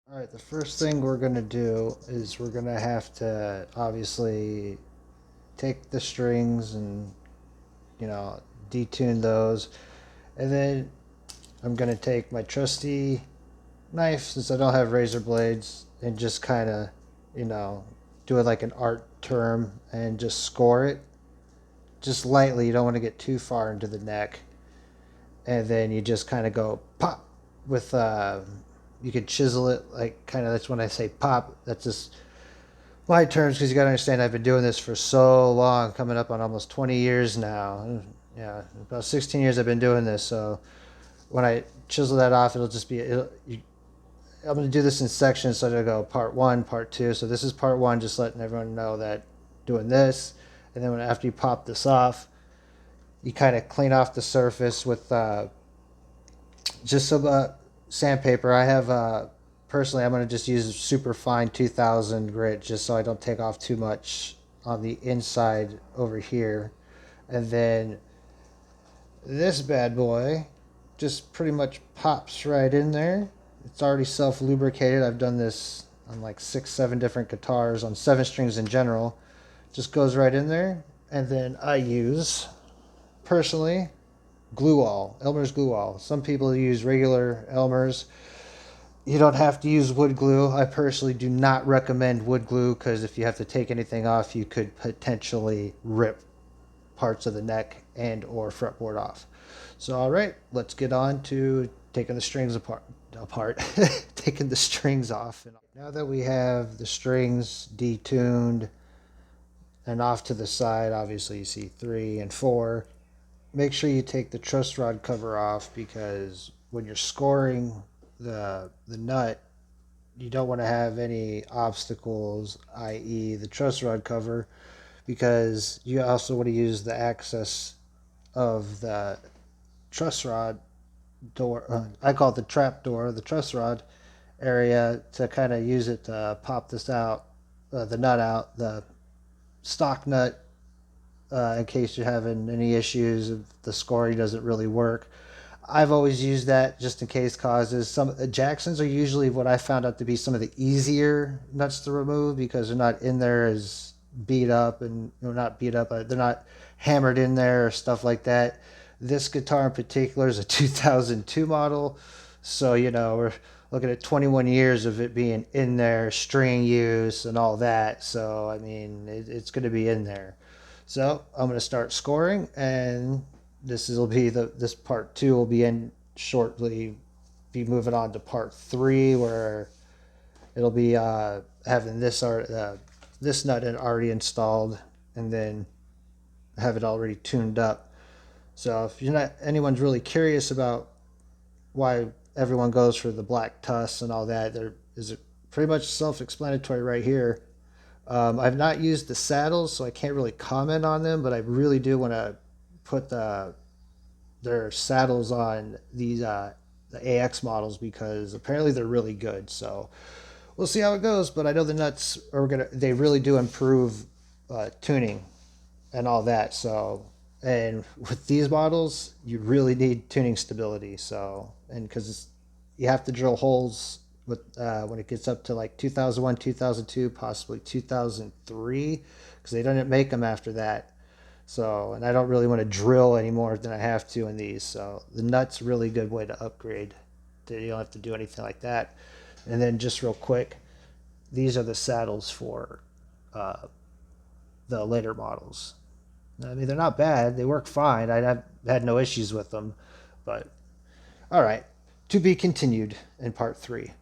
All right, the first thing we're going to do is we're going to have to obviously take the strings and, detune those. And then I'm going to take my trusty knife, since I don't have razor blades, and just kind of, you know, do it like an art term and just score it just lightly. You don't want to get too far into the neck. And then you just kind of go pop with, you could chisel it, like kind of, that's when I say pop. That's just my terms, because you got to understand I've been doing this for so long, coming up on almost 20 years now. Yeah, about 16 years I've been doing this. So when I chisel that off, it'll just be, I'm going to do this in sections, so it'll go part one, part two. So this is part one, just letting everyone know that doing this. And then after you pop this off, you kind of clean off the surface with just some sandpaper. I have, personally, I'm going to just use super fine 2000 grit, just so I don't take off too much on the inside over here. And then this bad boy just pretty much pops right in there. It's already self-lubricated. I've done this on like 6, 7 different guitars, on 7 strings in general. Just goes right in there. And then I use, personally, glue all, Elmer's glue all. Some people use regular Elmer's. You don't have to use wood glue. I personally do not recommend wood glue, because if you have to take anything off, you could potentially rip parts of the neck and or fretboard off. So all right, let's get on to taking the strings apart taking the strings off. And now that we have the strings detuned and off to the side, obviously you see 3 and 4, make sure you take the truss rod cover off, because when you're scoring the nut, you don't want to have any obstacles, i.e. the truss rod cover, because you also want to use the access of the truss rod door. I call it the trap door, the truss rod area, to kind of use it to pop this out, the nut out, the stock nut, in case you're having any issues if the scoring doesn't really work. I've always used that just in case causes. Some Jacksons are usually what I found out to be some of the easier nuts to remove, because they're not in there as beat up, and not beat up, they're not hammered in there or stuff like that. This guitar in particular is a 2002 model, so we're looking at 21 years of it being in there, string use and all that. So I mean, it's going to be in there. So I'm going to start scoring, and this part 2 will be in shortly. Be moving on to part 3, where it'll be having this nut already installed, and then have it already tuned up. So if you're not anyone's really curious about why everyone goes for the black tusk and all that, there is pretty much self-explanatory right here. I've not used the saddles, so I can't really comment on them, but I really do want to put their saddles on these the AX models, because apparently they're really good. So we'll see how it goes. But I know the nuts they really do improve tuning and all that. So, and with these models, you really need tuning stability. So, and because you have to drill holes with when it gets up to like 2001, 2002, possibly 2003, because they don't make them after that. So, and I don't really want to drill any more than I have to in these. So the nut's really good way to upgrade. You don't have to do anything like that. And then just real quick, these are the saddles for uh, the later models. I mean, they're not bad. They work fine. I've had no issues with them. But all right, to be continued in part 3.